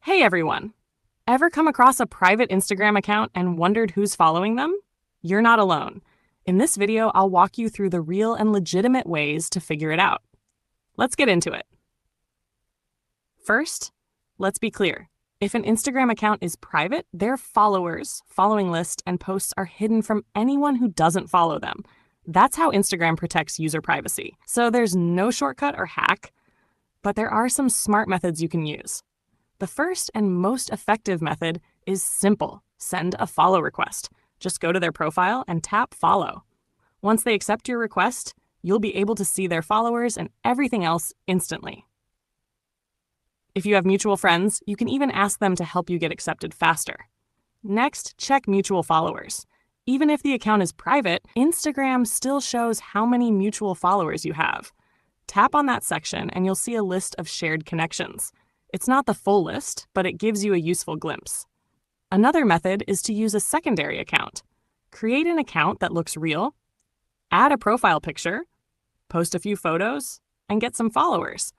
Hey everyone! Ever come across a private Instagram account and wondered who's following them? You're not alone. In this video, I'll walk you through the real and legitimate ways to figure it out. Let's get into it. First, let's be clear. If an Instagram account is private, their followers, following list, and posts are hidden from anyone who doesn't follow them. That's how Instagram protects user privacy. So there's no shortcut or hack, but there are some smart methods you can use. The first and most effective method is simple. Send a follow request. Just go to their profile and tap follow. Once they accept your request, you'll be able to see their followers and everything else instantly. If you have mutual friends, you can even ask them to help you get accepted faster. Next, check mutual followers. Even if the account is private, Instagram still shows how many mutual followers you have. Tap on that section and you'll see a list of shared connections. It's not the full list, but it gives you a useful glimpse. Another method is to use a secondary account. Create an account that looks real, add a profile picture, post a few photos, and get some followers.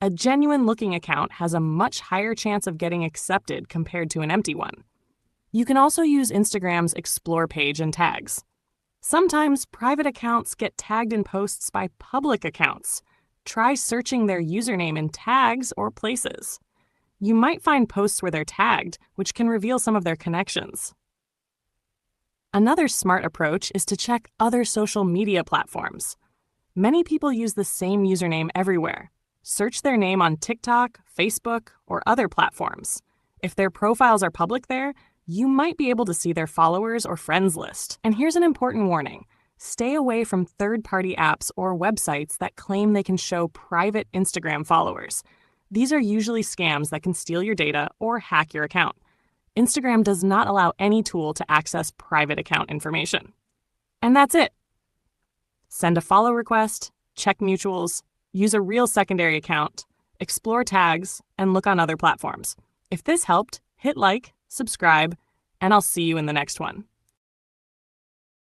A genuine-looking account has a much higher chance of getting accepted compared to an empty one. You can also use Instagram's Explore page and tags. Sometimes private accounts get tagged in posts by public accounts. Try searching their username in tags or places. You might find posts where they're tagged, which can reveal some of their connections. Another smart approach is to check other social media platforms. Many people use the same username everywhere. Search their name on TikTok, Facebook, or other platforms. If their profiles are public there, you might be able to see their followers or friends list. And here's an important warning. Stay away from third-party apps or websites that claim they can show private Instagram followers. These are usually scams that can steal your data or hack your account. Instagram does not allow any tool to access private account information. And that's it. Send a follow request, check mutuals, use a real secondary account, explore tags, and look on other platforms. If this helped, hit like, subscribe, and I'll see you in the next one.